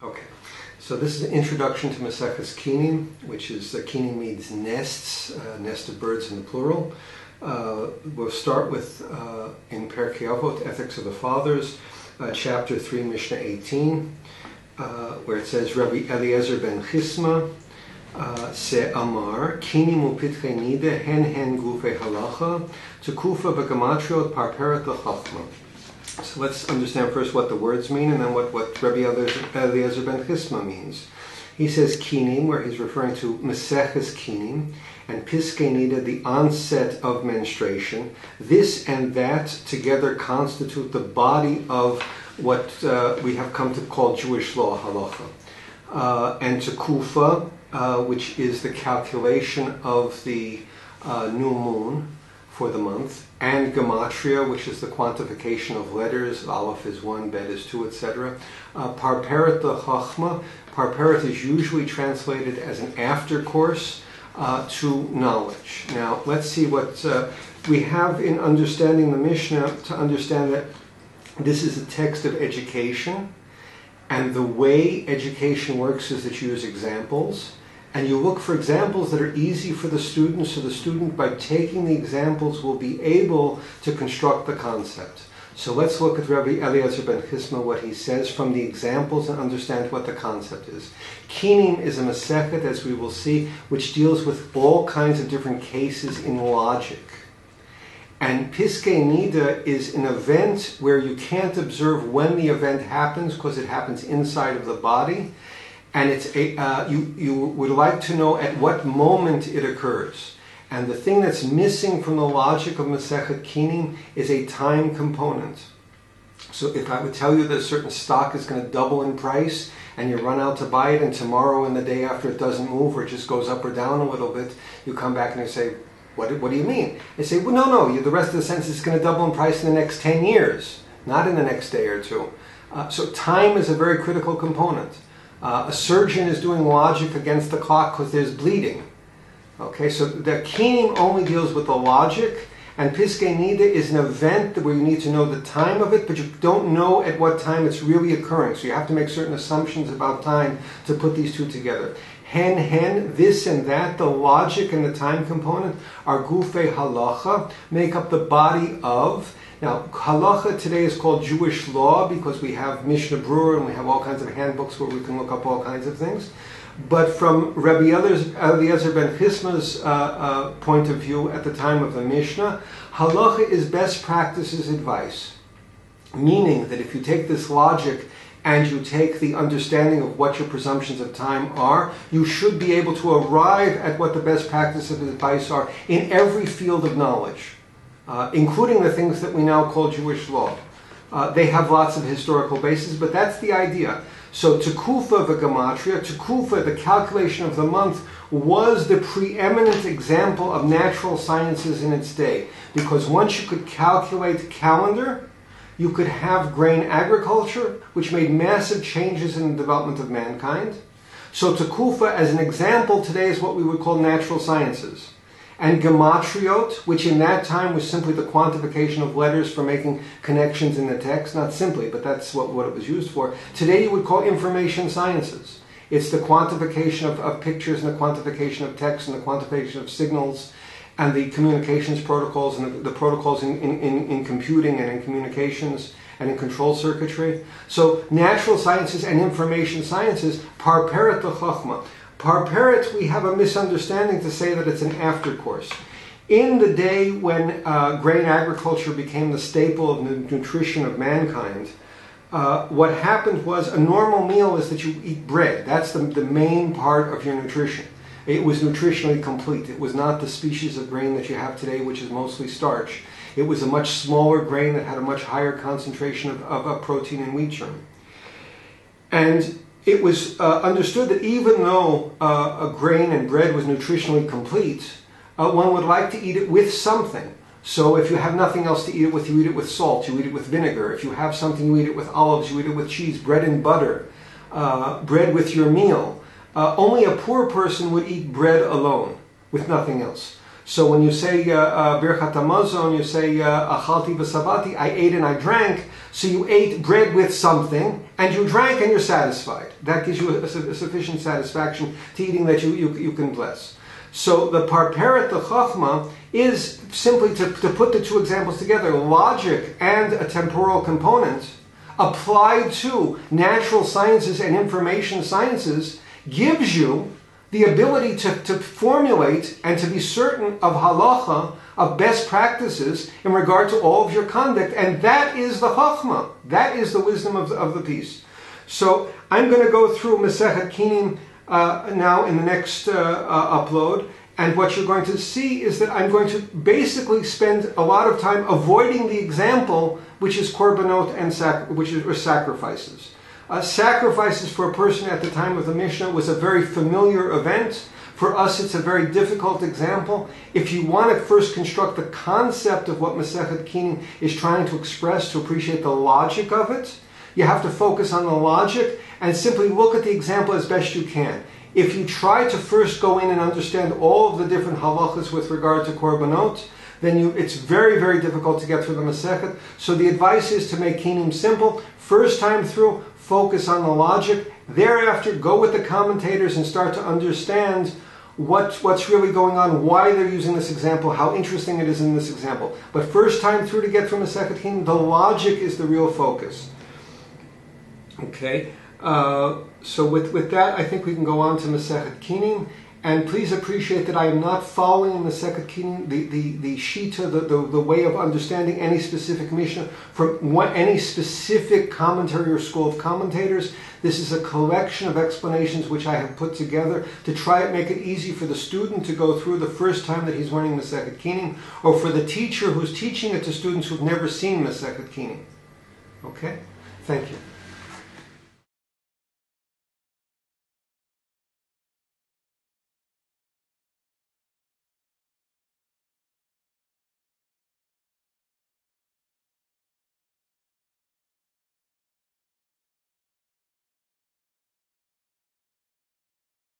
Okay, so this is an introduction to Mesechet Kinim, which is, Kinim means nests, nest of birds in the plural. We'll start with, in Perkei Avot, Ethics of the Fathers, chapter 3, Mishnah 18, where it says, Rabbi Eliezer ben Chisma, Se Amar, Kinim upitchei nida, hen gufei halacha, tekufa v'gamatriot parperet l'chachma. So let's understand first what the words mean, and then what Rabbi Eliezer ben Chisma means. He says Kinim, where he's referring to Mesechet Kinim, and Piskei Nida, the onset of menstruation. This and that together constitute the body of what we have come to call Jewish law, halacha. And Tekufa, which is the calculation of the new moon for the month, and gematria, which is the quantification of letters. Aleph is 1, Bet is 2, etc. Parperet the chachma. Parperet is usually translated as an aftercourse to knowledge. Now, let's see what we have in understanding the Mishnah to understand that this is a text of education, and the way education works is that you use examples. And you look for examples that are easy for the student, so the student, by taking the examples, will be able to construct the concept. So let's look at Rabbi Eliezer ben Chisma, what he says from the examples, and understand what the concept is. Kinim is a Mesechet, as we will see, which deals with all kinds of different cases in logic. And Piskei Nida is an event where you can't observe when the event happens, because it happens inside of the body. And it's you would like to know at what moment it occurs. And the thing that's missing from the logic of Mesechet Kinim is a time component. So if I would tell you that a certain stock is going to double in price, and you run out to buy it, and tomorrow and the day after it doesn't move, or it just goes up or down a little bit, you come back and you say, what do you mean? They say, well, no, the rest of the sentence is going to double in price in the next 10 years, not in the next day or two. So time is a very critical component. A surgeon is doing logic against the clock because there's bleeding. Okay, so the Kinim only deals with the logic, and Piskei Nida is an event where you need to know the time of it, but you don't know at what time it's really occurring. So you have to make certain assumptions about time to put these two together. Hen, this and that, the logic and the time component, are gufei halacha, make up the body of. Now, halacha today is called Jewish law because we have Mishnah Brura and we have all kinds of handbooks where we can look up all kinds of things. But from Rabbi Eliezer ben Chisma's point of view at the time of the Mishnah, halacha is best practices advice. Meaning that if you take this logic and you take the understanding of what your presumptions of time are, you should be able to arrive at what the best practices of advice are in every field of knowledge. Including the things that we now call Jewish law. They have lots of historical bases, but that's the idea. So Tekufa v'gematria, Tekufa, the calculation of the month, was the preeminent example of natural sciences in its day. Because once you could calculate calendar, you could have grain agriculture, which made massive changes in the development of mankind. So Tekufa, as an example, today is what we would call natural sciences. And gematriot, which in that time was simply the quantification of letters for making connections in the text. Not simply, but that's what it was used for. Today you would call information sciences. It's the quantification of pictures and the quantification of text and the quantification of signals and the communications protocols and the protocols in computing and in communications and in control circuitry. So natural sciences and information sciences, parperet l'chachma. Parperet, we have a misunderstanding to say that it's an aftercourse. In the day when grain agriculture became the staple of the nutrition of mankind, what happened was a normal meal is that you eat bread. That's the main part of your nutrition. It was nutritionally complete. It was not the species of grain that you have today, which is mostly starch. It was a much smaller grain that had a much higher concentration of protein and wheat germ. And it was understood that even though a grain and bread was nutritionally complete, one would like to eat it with something. So if you have nothing else to eat it with, you eat it with salt, you eat it with vinegar. If you have something, you eat it with olives, you eat it with cheese, bread and butter, bread with your meal. Only a poor person would eat bread alone, with nothing else. So when you say Birchat Hamazon, you say Achalti v'Sabati, I ate and I drank. So you ate bread with something, and you drank and you're satisfied. That gives you a sufficient satisfaction to eating that you can bless. So the parperet, the chachma, is simply to put the two examples together, logic and a temporal component, applied to natural sciences and information sciences, gives you the ability to formulate and to be certain of halacha, of best practices in regard to all of your conduct. And that is the chachma. That is the wisdom of the piece. So I'm going to go through Mesechet Kinim now in the next upload. And what you're going to see is that I'm going to basically spend a lot of time avoiding the example, which is korbanot and sacrifices. Sacrifices for a person at the time of the Mishnah was a very familiar event. For us, it's a very difficult example. If you want to first construct the concept of what Mesechet Kinim is trying to express to appreciate the logic of it, you have to focus on the logic and simply look at the example as best you can. If you try to first go in and understand all of the different halachas with regard to korbanot, then it's very, very difficult to get through the Masechet. So the advice is to make Kinim simple. First time through, focus on the logic. Thereafter, go with the commentators and start to understand what's really going on, why they're using this example, how interesting it is in this example. But first time through to get through Mesechet Kinim, the logic is the real focus. Okay. So with that, I think we can go on to Mesechet Kinim. And please appreciate that I am not following Mesechet Kinim, the shita, the way of understanding any specific Mishnah from any specific commentary or school of commentators. This is a collection of explanations which I have put together to try and make it easy for the student to go through the first time that he's learning Mesechet Kinim, or for the teacher who's teaching it to students who've never seen Mesechet Kinim. Okay? Thank you.